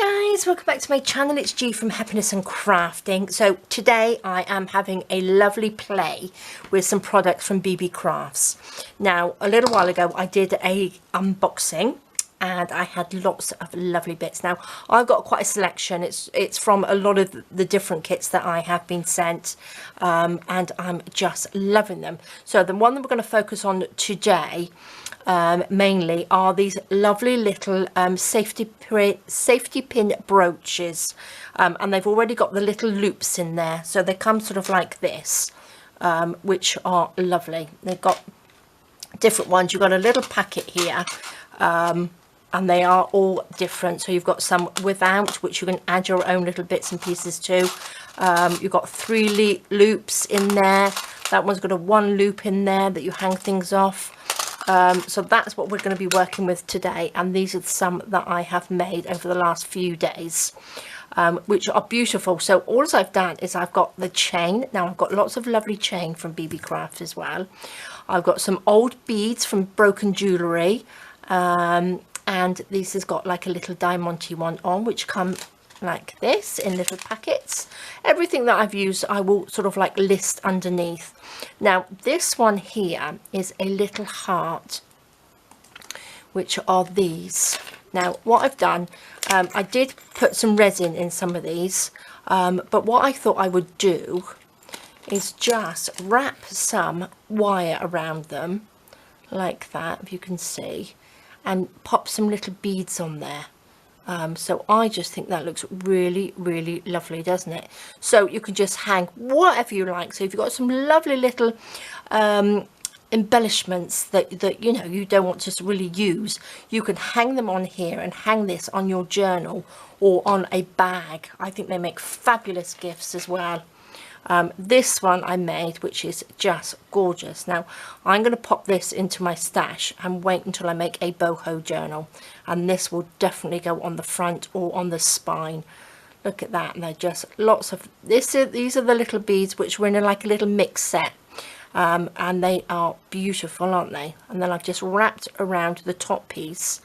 Hi guys, welcome back to my channel. It's G from Happiness and Crafting. So today I am having a lovely play with some products from Beebeecrafts. Now a little while ago I did a unboxing and I had lots of lovely bits. Now I've got quite a selection. It's from a lot of the different kits that I have been sent, and I'm just loving them. So the one that we're going to focus on today mainly are these lovely little safety pin brooches, and they've already got the little loops in there, so they come sort of like this, which are lovely. They've got different ones. You've got a little packet here, and they are all different. So you've got some without, which you can add your own little bits and pieces to. You've got 3 loops in there. That one's got a 1 loop in there that you hang things off. So that's what we're going to be working with today, and these are some that I have made over the last few days, which are beautiful. So all I've done is I've got the chain. Now I've got lots of lovely chain from Beebeecraft as well. I've got some old beads from Broken Jewellery, and this has got like a little diamante one on, which come like this in little packets. Everything that I've used I will sort of like list underneath. Now this one here is a little heart, which are these. Now what I've done, I did put some resin in some of these, but what I thought I would do is just wrap some wire around them like that, if you can see, and pop some little beads on there. So I just think that looks really, really lovely, doesn't it? So you can just hang whatever you like. So if you've got some lovely little embellishments that you know you don't want to really use, you can hang them on here and hang this on your journal or on a bag. I think they make fabulous gifts as well. This one I made, which is just gorgeous. Now I'm going to pop this into my stash and wait until I make a boho journal, and this will definitely go on the front or on the spine. Look at that, and they're just lots of these are the little beads which were in like a little mix set, and they are beautiful, aren't they? And then I've just wrapped around the top piece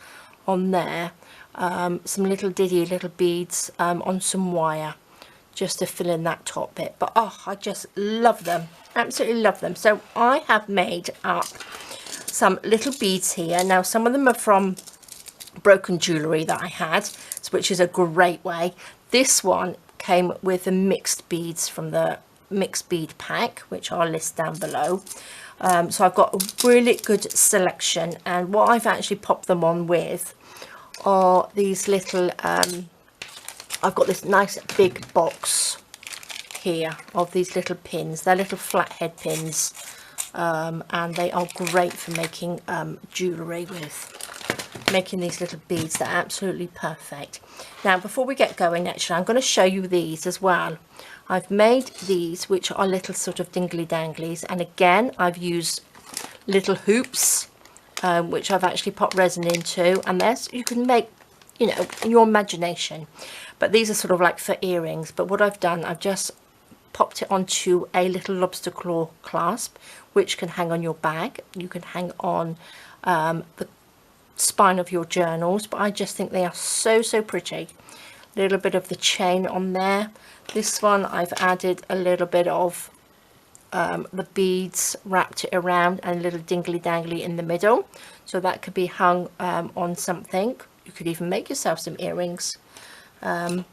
on there some little little beads on some wire, just to fill in that top bit. But oh, I just love them, absolutely love them. So I have made up some little beads here. Now some of them are from Broken Jewellery that I had, which is a great way. This one came with the mixed beads from the mixed bead pack, which I'll list down below. So I've got a really good selection, and what I've actually popped them on with are these little I've got this nice big box here of these little pins. They're little flathead pins, and they are great for making jewellery with. Making these little beads, they're absolutely perfect. Now before we get going, actually I'm going to show you these as well. I've made these, which are little sort of dingly danglies, and again I've used little hoops, which I've actually popped resin into, and there's, you can make, you know, in your imagination. But these are sort of like for earrings. But what I've done, I've just popped it onto a little lobster claw clasp, which can hang on your bag. You can hang on the spine of your journals. But I just think they are so, so pretty. A little bit of the chain on there. This one I've added a little bit of the beads, wrapped it around, and a little dingly dangly in the middle. So that could be hung on something. You could even make yourself some earrings. And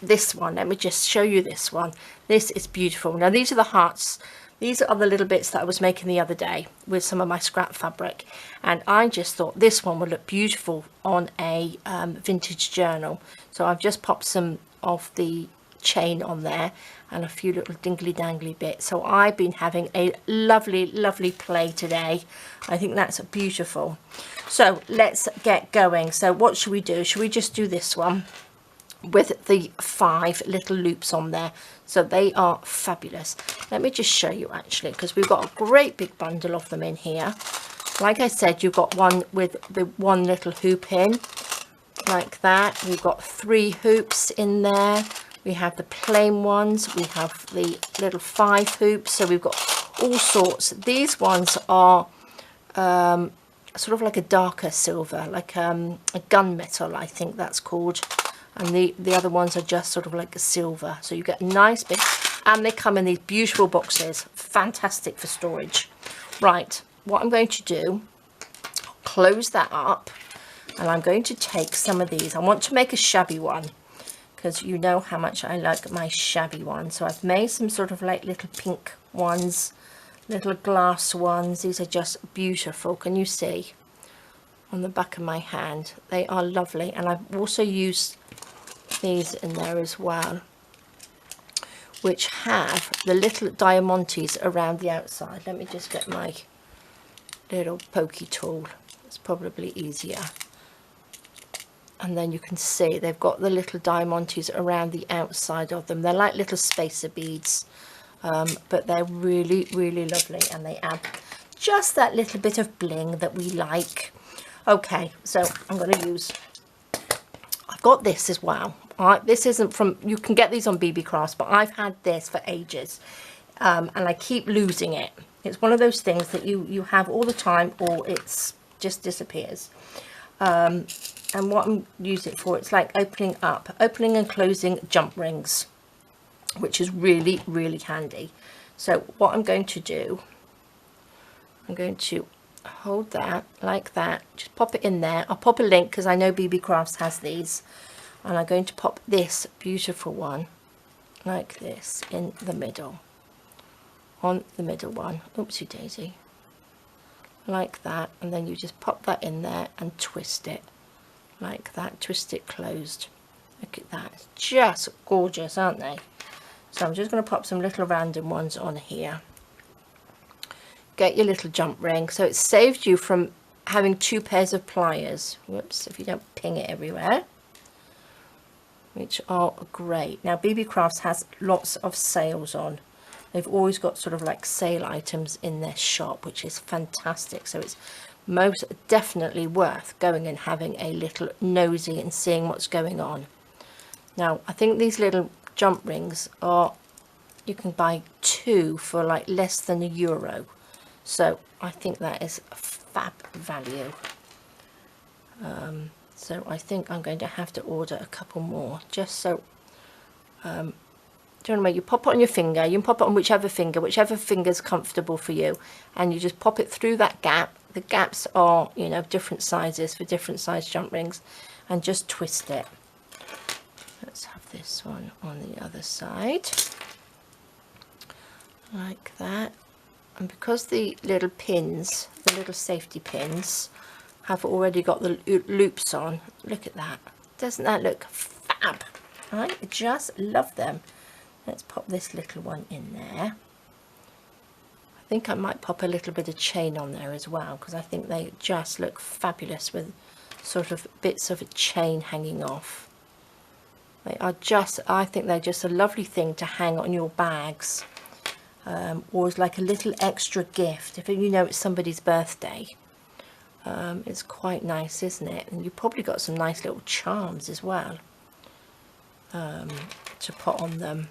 this one, let me just show you this one. This is beautiful. Now these are the hearts. These are the little bits that I was making the other day with some of my scrap fabric, and I just thought this one would look beautiful on a vintage journal. So I've just popped some of the chain on there and a few little dingly dangly bits. So I've been having a lovely, lovely play today. I think that's beautiful. So let's get going. So what should we do? Should we just do this one with the 5 little loops on there? So they are fabulous. Let me just show you actually, because we've got a great big bundle of them in here. Like I said, you've got one with the 1 little hoop in like that. We've got 3 hoops in there. We have the plain ones, we have the little 5 hoops, so we've got all sorts. These ones are sort of like a darker silver, like a gunmetal, I think that's called. And the other ones are just sort of like a silver. So you get a nice bit, and they come in these beautiful boxes. Fantastic for storage. Right, what I'm going to do, close that up, and I'm going to take some of these. I want to make a shabby one, because you know how much I like my shabby one. So I've made some sort of like little pink ones, little glass ones. These are just beautiful. Can you see on the back of my hand? They are lovely. And I've also used these in there as well, which have the little diamantes around the outside. Let me just get my little pokey tool. It's probably easier. And then you can see they've got the little diamantes around the outside of them. They're like little spacer beads, but they're really, really lovely, and they add just that little bit of bling that we like. Okay, so I'm going to use, I've got this as well. This isn't from, you can get these on Beebeecrafts, but I've had this for ages, and I keep losing it. It's one of those things that you have all the time, or it's just disappears. And what I'm using it for, it's like opening and closing jump rings, which is really, really handy. So what I'm going to do, I'm going to hold that like that, just pop it in there. I'll pop a link because I know Beebeecrafts has these, and I'm going to pop this beautiful one like this in the middle, on the middle one. Oopsie daisy, like that. And then you just pop that in there and twist it like that, twist it closed. Look at that, it's just gorgeous, aren't they? So I'm just going to pop some little random ones on here. Get your little jump ring, so it saved you from having 2 pairs of pliers. Whoops, if you don't ping it everywhere, which are great. Now Beebeecrafts has lots of sales on. They've always got sort of like sale items in their shop, which is fantastic. So it's most definitely worth going and having a little nosy and seeing what's going on. Now I think these little jump rings are, you can buy 2 for like less than €1. So I think that is a fab value. So I think I'm going to have to order a couple more, just so do you know what I mean? You pop it on your finger, you can pop it on whichever finger's comfortable for you, and you just pop it through that gap. The gaps are, you know, different sizes for different size jump rings, and just twist it. Let's have this one on the other side like that. And because the little pins, the little safety pins, have already got the loops on, look at that. Doesn't that look fab? I just love them. Let's pop this little one in there. I think I might pop a little bit of chain on there as well, because I think they just look fabulous with sort of bits of a chain hanging off. They are just, I think they're just a lovely thing to hang on your bags, or as like a little extra gift if you know it's somebody's birthday. It's quite nice, isn't it? And you've probably got some nice little charms as well to put on them.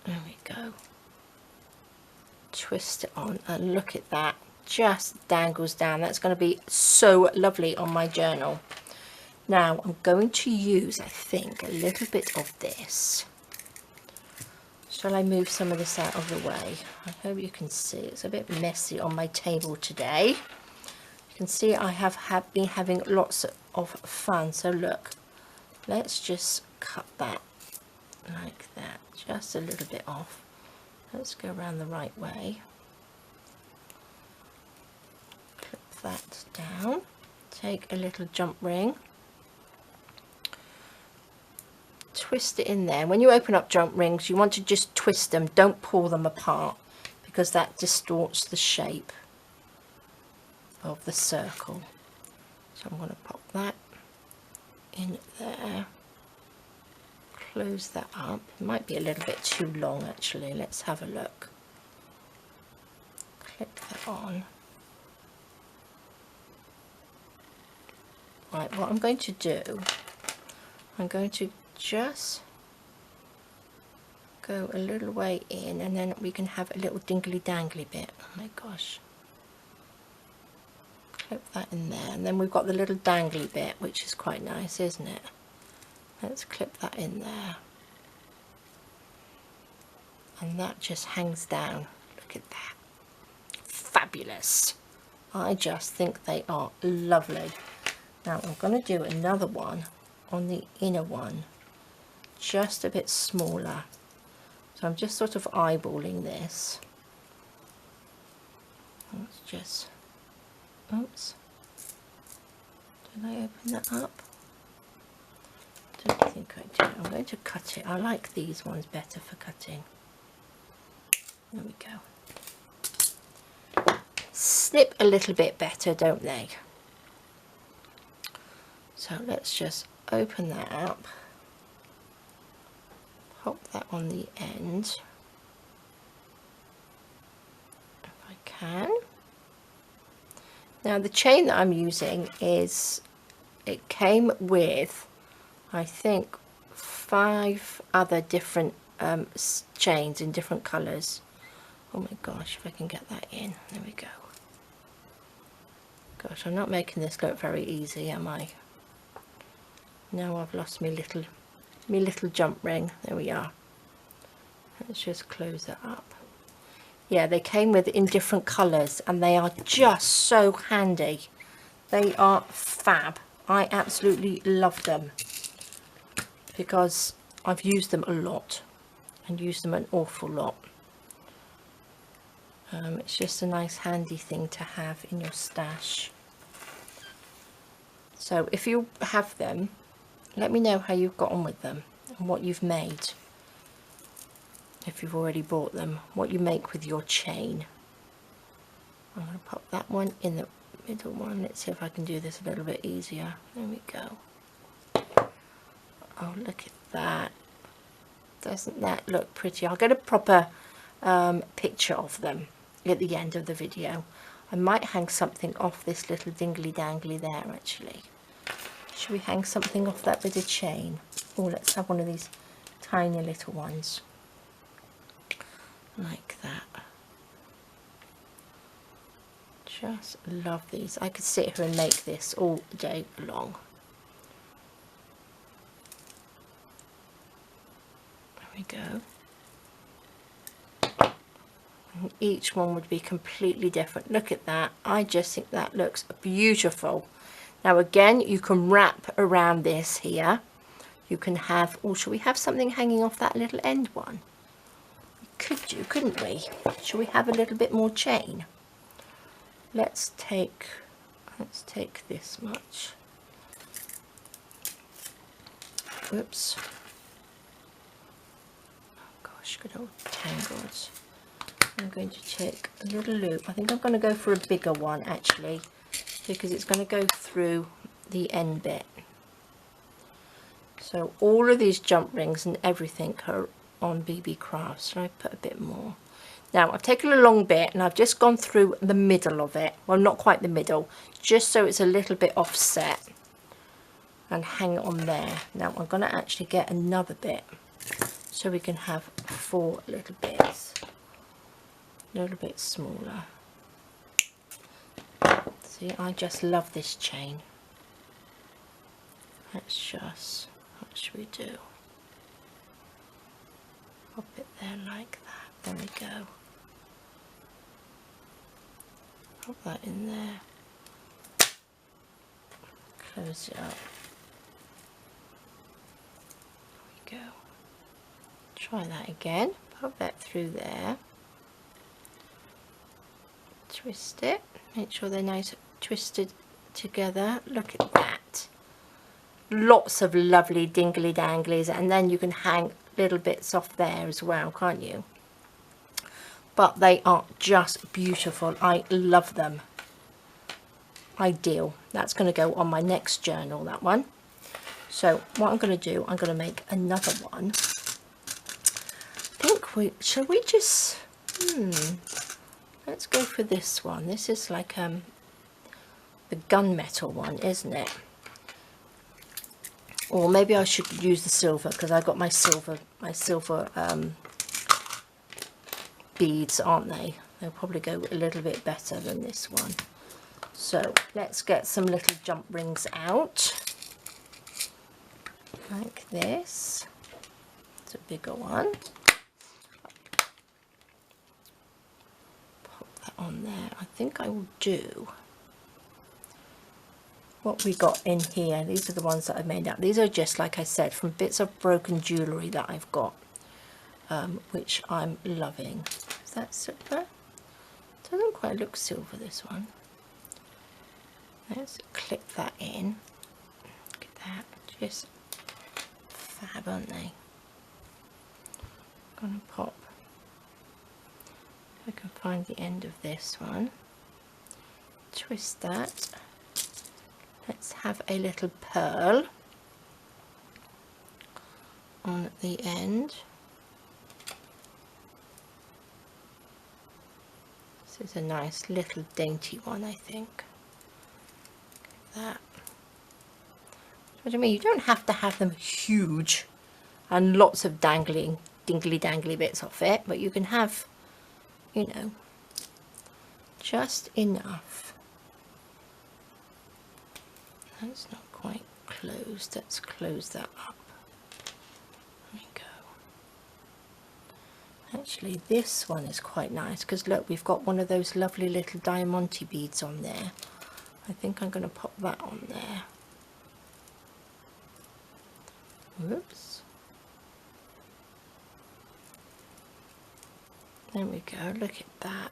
There we go. Twist it on, and look at that, just dangles down. That's going to be so lovely on my journal. Now I'm going to use, I think, a little bit of this. Shall I move some of this out of the way? I hope you can see it's a bit messy on my table today. You can see I have been having lots of fun. So look, let's just cut that like that, just a little bit off. Let's go around the right way. Clip that down. Take a little jump ring. Twist it in there. When you open up jump rings, you want to just twist them. Don't pull them apart, because that distorts the shape of the circle. So I'm going to pop that in there. Close that up. It might be a little bit too long actually. Let's have a look. Click that on. Right, what I'm going to do, I'm going to just go a little way in, and then we can have a little dingly dangly bit. Oh my gosh. clip that in there, and then we've got the little dangly bit, which is quite nice, isn't it? Let's clip that in there, and that just hangs down. Look at that, fabulous. I just think they are lovely. Now I'm going to do another one on the inner one, just a bit smaller. So I'm just sort of eyeballing this. Let's just, oops, did I open that up? Don't think I did. I'm going to cut it. I like these ones better for cutting. There we go. Snip a little bit better, don't they? So let's just open that up. Pop that on the end, if I can. Now the chain that I'm using is, it came with, I think, 5 other different chains in different colours. Oh my gosh, if I can get that in. There we go. Gosh, I'm not making this look very easy, am I? No, I've lost my little jump ring. There we are. Let's just close that up. Yeah, they came with in different colours, and they are just so handy. They are fab. I absolutely love them because I've used them a lot and used them an awful lot. It's just a nice handy thing to have in your stash. So if you have them, let me know how you've got on with them and what you've made. If you've already bought them, what you make with your chain. I'm going to pop that one in the middle one. Let's see if I can do this a little bit easier. There we go. Oh, look at that. Doesn't that look pretty? I'll get a proper picture of them at the end of the video. I might hang something off this little dingly dangly there actually. Should we hang something off that bit of chain? Oh, let's have one of these tiny little ones. Like that. Just love these. I could sit here and make this all day long. There we go. And each one would be completely different. Look at that. I just think that looks beautiful. Now again, you can wrap around this here. You can have, or should we have something hanging off that little end one? We could do, couldn't we? Should we have a little bit more chain? Let's take this much. Whoops. Oh gosh, good old tangles. I'm going to take a little loop. I think I'm going to go for a bigger one actually, because it's going to go through the end bit. So all of these jump rings and everything are on Beebeecrafts. So I put a bit more. Now I've taken a long bit and I've just gone through the middle of it. Well, not quite the middle, just so it's a little bit offset, and hang it on there. Now I'm going to actually get another bit so we can have 4 little bits, a little bit smaller. See, I just love this chain. Let's just, what should we do? Pop it there like that. There we go. Pop that in there. Close it up. There we go. Try that again. Pop that through there. Twist it. Make sure they're nice twisted together. Look at that. Lots of lovely dingly danglies, and then you can hang little bits off there as well, can't you? But they are just beautiful. I love them. Ideal. That's going to go on my next journal, that one. So what I'm going to do, I'm going to make another one. I think shall we just, let's go for this one. This is like the gunmetal one, isn't it? Or maybe I should use the silver, because I got my silver beads, aren't they? They'll probably go a little bit better than this one. So let's get some little jump rings out, like this. It's a bigger one. Pop that on there. I think I will do what we got in here. These are the ones that I made out. These are just, like I said, from bits of broken jewellery that I've got, which I'm loving. Is that silver? Doesn't quite look silver, this one. Let's clip that in. Look at that, just fab, aren't they? I'm gonna pop, if I can find the end of this one, twist that. Let's have a little pearl on the end. This is a nice little dainty one, I think. That. What I mean, you don't have to have them huge and lots of dangly dangly bits off it, but you can have, you know, just enough. That's not quite closed. Let's close that up. There we go. Actually, this one is quite nice because look, we've got one of those lovely little diamante beads on there. I think I'm going to pop that on there. Whoops. There we go. Look at that.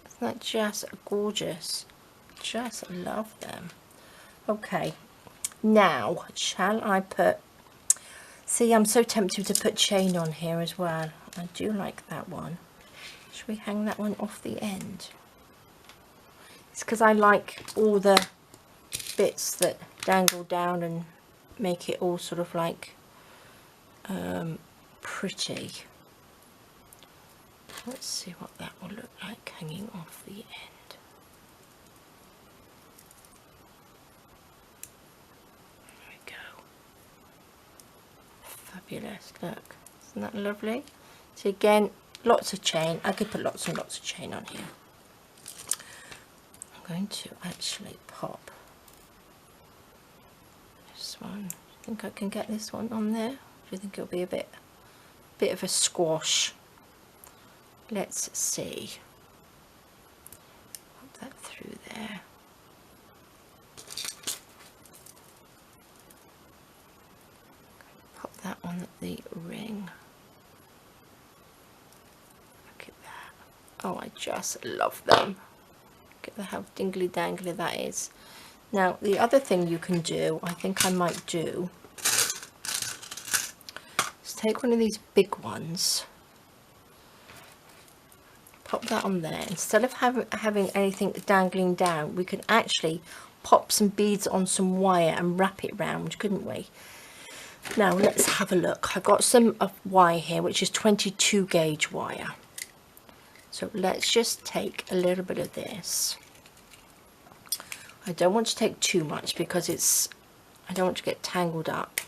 Isn't that just gorgeous? Just love them. Okay. Now, shall I put... See, I'm so tempted to put chain on here as well. I do like that one. Should we hang that one off the end? It's because I like all the bits that dangle down and make it all sort of like pretty. Let's see what that will look like hanging off the end. There we go. Fabulous, look. Isn't that lovely? So again, lots of chain. I could put lots and lots of chain on here. Going to actually pop this one. I think I can get this one on there. Do you think it'll be a bit of a squash? Let's see. Pop that through there. Pop that on the ring. Look at that. Oh, I just love them. Look at how dingly dangly that is. Now the other thing you can do, I think I might do, is take one of these big ones, pop that on there. Instead of having anything dangling down, we can actually pop some beads on some wire and wrap it round, couldn't we? Now let's have a look. I've got some wire here, which is 22 gauge wire. So let's just take a little bit of this. I don't want to take too much because I don't want to get tangled up.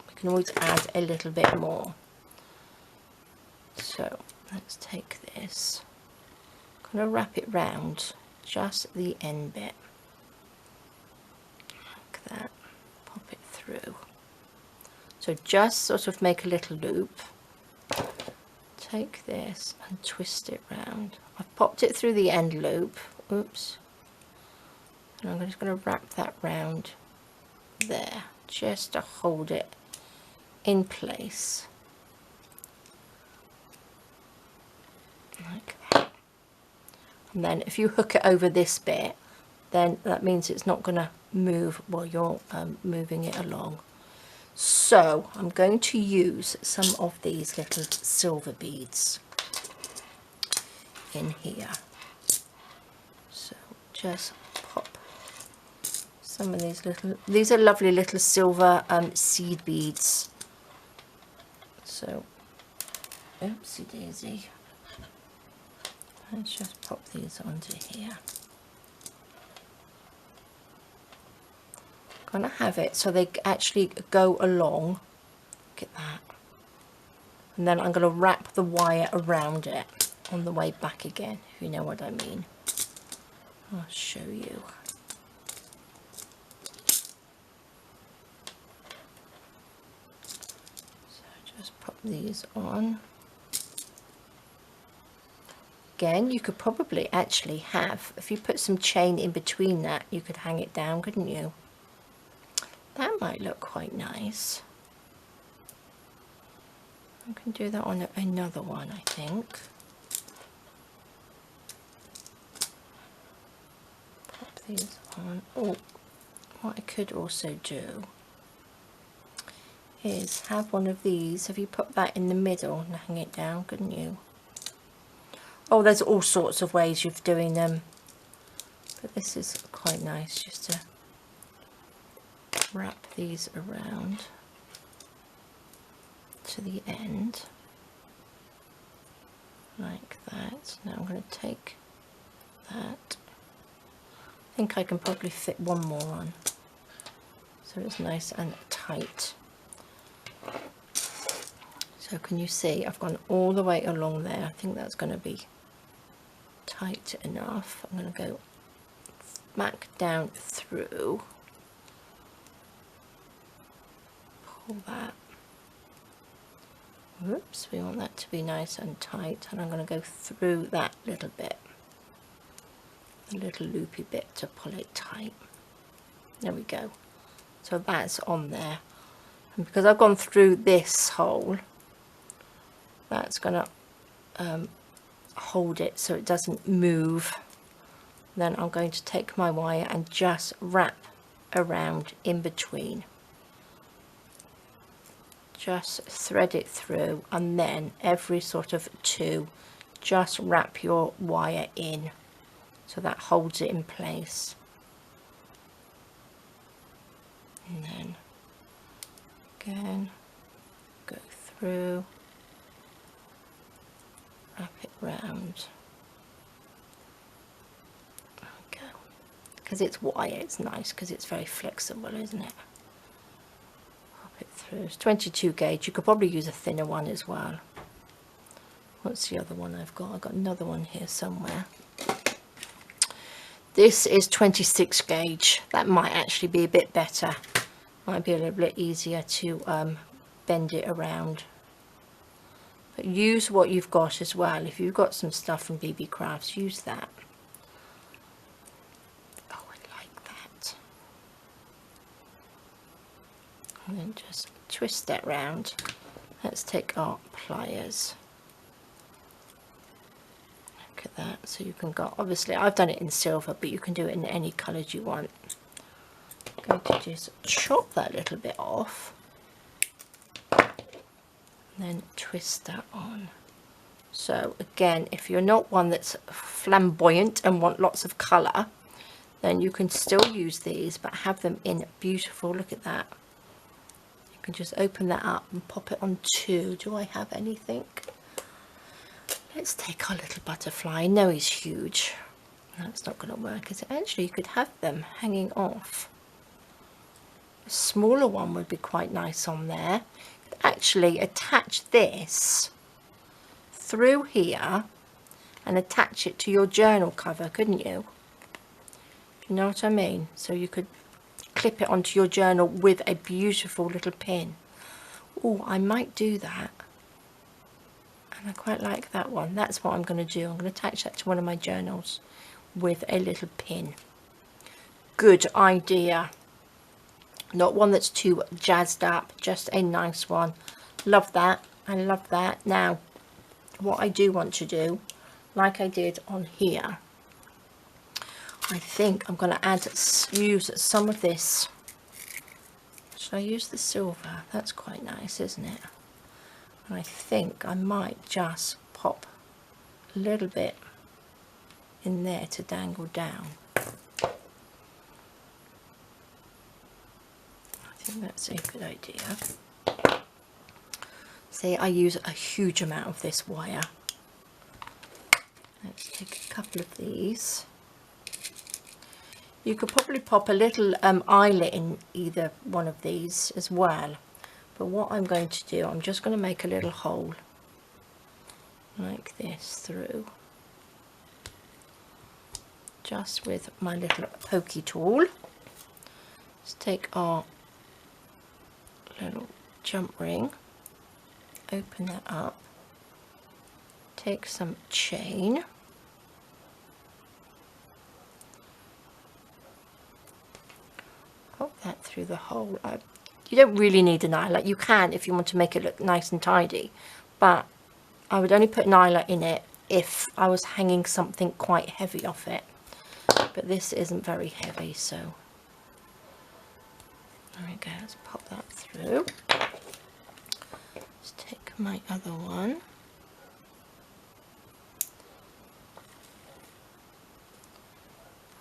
We can always add a little bit more. So let's take this. I'm going to wrap it round just the end bit. Like that. Pop it through. So just sort of make a little loop. Take this and twist it round. I've popped it through the end loop. Oops. And I'm just going to wrap that round there, just to hold it in place. Like that. And then if you hook it over this bit, then that means it's not going to move while you're moving it along. So I'm going to use some of these little silver beads in here. So just pop some of these are lovely little silver seed beads. So oopsie daisy. Let's just pop these onto here. I'm going to have it so they actually go along. Look at that. And then I'm going to wrap the wire around it on the way back again, if you know what I mean. I'll show you. just pop these on. Again, you could probably actually have, if you put some chain in between that, you could hang it down, couldn't you? That might look quite nice. I can do that on another one, I think. Pop these on. Oh, what I could also do is have one of these. Have you put that in the middle and hang it down, couldn't you? Oh, there's all sorts of ways of doing them, but this is quite nice, just to wrap these around to the end like that. Now I'm going to take that. I think I can probably fit one more on so it's nice and tight. So can you see I've gone all the way along there? I think that's going to be tight enough. I'm going to go back down through, pull that. Whoops, we want that to be nice and tight, and I'm going to go through that little bit, a little loopy bit, to pull it tight. There we go. So that's on there, and because I've gone through this hole, that's going to hold it so it doesn't move. Then I'm going to take my wire and just wrap around in between. Just thread it through, and then every sort of two, just wrap your wire in so that holds it in place. And then again, go through, wrap it round. There we go. Because it's wire, it's nice because it's very flexible, isn't it? Through. It's 22 gauge. You could probably use a thinner one as well. What's the other one I've got? I've got another one here somewhere. This is 26 gauge. That might actually be a bit better. Might be a little bit easier to bend it around. But use what you've got as well. If you've got some stuff from Beebeecrafts, use that. Oh, I like that. And then just twist that round. Let's take our pliers. Look at that. So you can go, obviously I've done it in silver, but you can do it in any colours you want. I'm going to just chop that little bit off and then twist that on. So again, if you're not one that's flamboyant and want lots of colour, then you can still use these, but have them in beautiful. Look at that. You can just open that up and pop it on two. Do I have anything? Let's take our little butterfly. I know he's huge. That's not going to work, is it? Actually, you could have them hanging off. A smaller one would be quite nice on there. Actually, attach this through here and attach it to your journal cover, couldn't you? Do you know what I mean? So you could clip it onto your journal with a beautiful little pin. Oh, I might do that. And I quite like that one. That's what I'm going to do. I'm going to attach that to one of my journals with a little pin. Good idea. Not one that's too jazzed up, just a nice one. Love that. I love that. Now, what I do want to do, like I did on here, I think I'm going to use some of this. Should I use the silver? That's quite nice, isn't it? And I think I might just pop a little bit in there to dangle down. I think that's a good idea. See, I use a huge amount of this wire. Let's take a couple of these. You could probably pop a little eyelet in either one of these as well. But what I'm going to do, I'm just going to make a little hole like this through. Just with my little pokey tool. Let's take our little jump ring. open that up, take some chain, pop that through the hole. You don't really need an eyelet. You can if you want to make it look nice and tidy, but I would only put an eyelet in it if I was hanging something quite heavy off it. But this isn't very heavy, so there we go. Let's pop that through. Let's take my other one.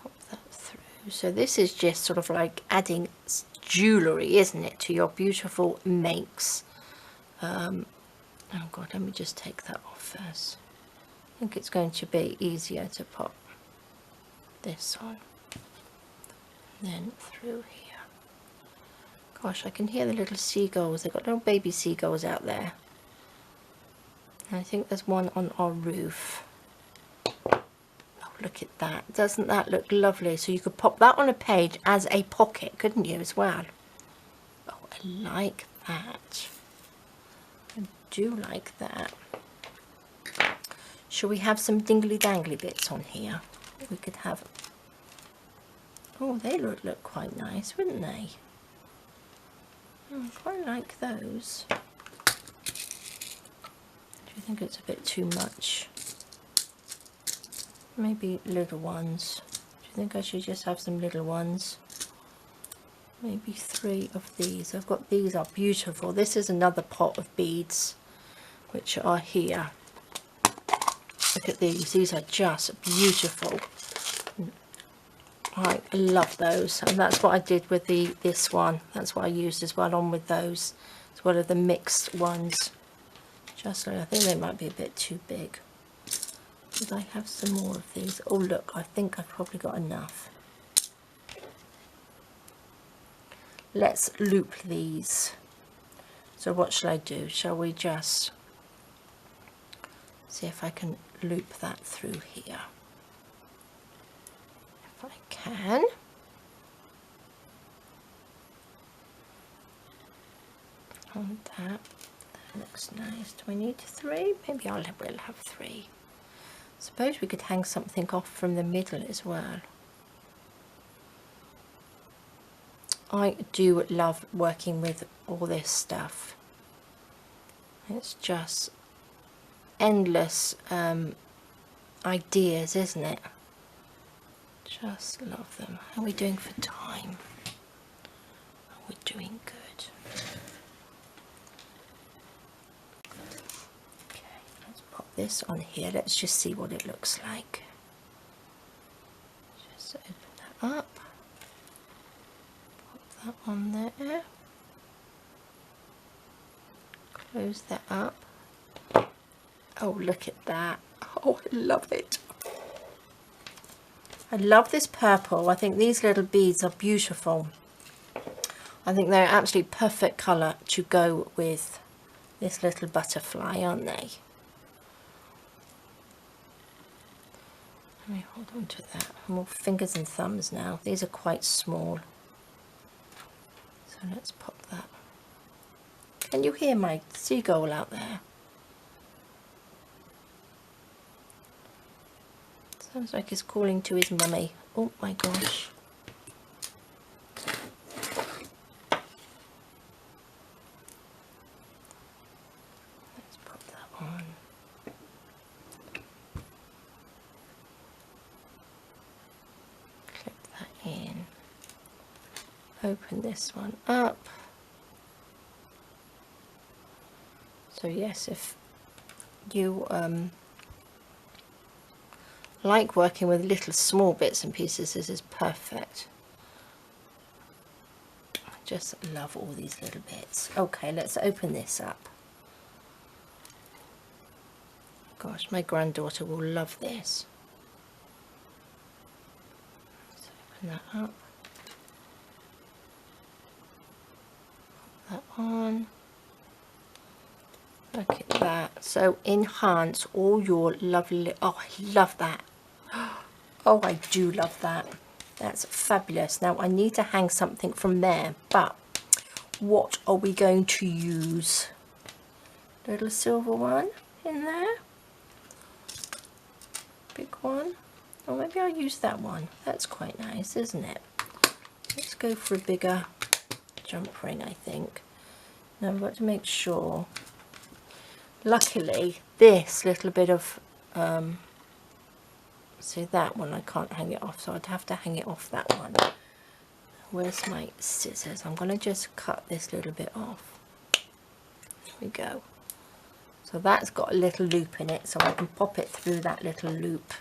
Pop that through. So this is just sort of like adding jewellery, isn't it, to your beautiful makes. Oh god, let me just take that off first. I think it's going to be easier to pop this on, then through here. Gosh, I can hear the little seagulls. They've got little baby seagulls out there. And I think there's one on our roof. Oh, look at that. Doesn't that look lovely? So you could pop that on a page as a pocket, couldn't you, as well? Oh, I like that. I do like that. Shall we have some dingly dangly bits on here? We could have, oh, they look quite nice, wouldn't they? I quite like those. Do you think it's a bit too much? Maybe little ones. Do you think I should just have some little ones? Maybe 3 of these. I've got these, are beautiful. This is another pot of beads which are here. Look at these are just beautiful. I love those, and that's what I did with this one. That's what I used as well on with those, as well as the mixed ones. Just like, I think they might be a bit too big. Did I have some more of these? Oh look, I think I've probably got enough. Let's loop these. So what shall I do? Shall we just see if I can loop that through here? If I can. On that looks nice. Do I need 3? Maybe I will have 3. Suppose we could hang something off from the middle as well. I do love working with all this stuff. It's just endless ideas, isn't it? Just love them. How are we doing for time? Oh, we're doing good. Okay, let's pop this on here. Let's just see what it looks like. Just open that up. Pop that on there. Close that up. Oh, look at that. Oh, I love it. I love this purple. I think these little beads are beautiful. I think they're absolutely perfect colour to go with this little butterfly, aren't they? Let me hold on to that. More fingers and thumbs now. These are quite small. So let's pop that. Can you hear my seagull out there? Sounds like he's calling to his mummy. Oh my gosh. Let's pop that on. Clip that in. Open this one up. So yes, if you like working with little small bits and pieces, this is perfect. I just love all these little bits. Okay, let's open this up. Gosh, my granddaughter will love this. Let's open that up. Put that on. Look at that. So enhance all your lovely, oh, I love that. Oh, I do love that. That's fabulous. Now I need to hang something from there, but what are we going to use? little silver one in there, big one, or maybe I'll use that one. That's quite nice, isn't it? Let's go for a bigger jump ring, I think. Now I've got to make sure. Luckily, this little bit of, so that one I can't hang it off, so I'd have to hang it off that one. Where's my scissors? I'm going to just cut this little bit off. There we go. So that's got a little loop in it, so I can pop it through that little loop.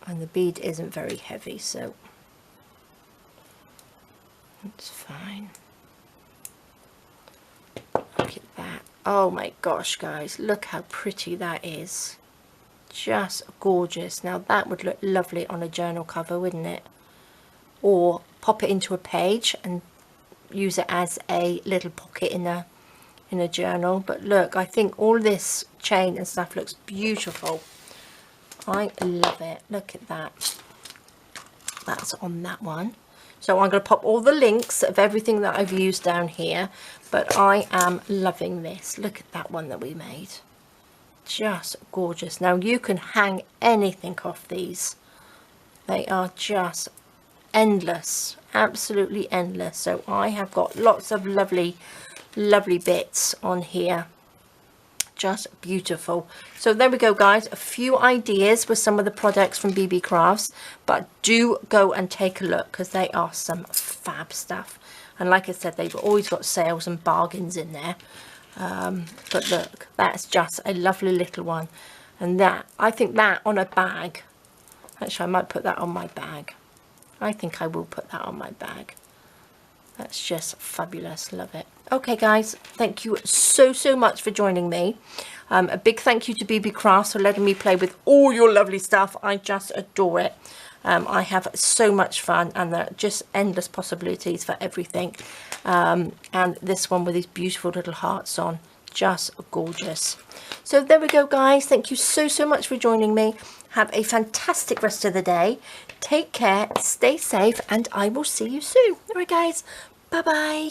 And the bead isn't very heavy, so it's fine. Look at that. Oh my gosh, guys, look how pretty that is. Just gorgeous. Now that would look lovely on a journal cover, wouldn't it? Or pop it into a page and use it as a little pocket in a journal. But look, I think all this chain and stuff looks beautiful. I love it. Look at that. That's on that one. So I'm going to pop all the links of everything that I've used down here, but I am loving this. Look at that one that we made. Just gorgeous. Now you can hang anything off these. They are just endless, absolutely endless. So I have got lots of lovely bits on here. Just beautiful. So there we go, guys, a few ideas with some of the products from Beebeecrafts, but do go and take a look because they are some fab stuff. And like I said, they've always got sales and bargains in there. But look, that's just a lovely little one. And that, I think that on a bag, actually I might put that on my bag. I think I will put that on my bag. That's just fabulous. Love it. Okay, guys, thank you so much for joining me. A big thank you to Beebeecrafts for letting me play with all your lovely stuff. I just adore it. I have so much fun, and there are just endless possibilities for everything. And this one with these beautiful little hearts on, just gorgeous. So there we go, guys. Thank you so much for joining me. Have a fantastic rest of the day. Take care, stay safe, and I will see you soon. All right, guys, bye bye.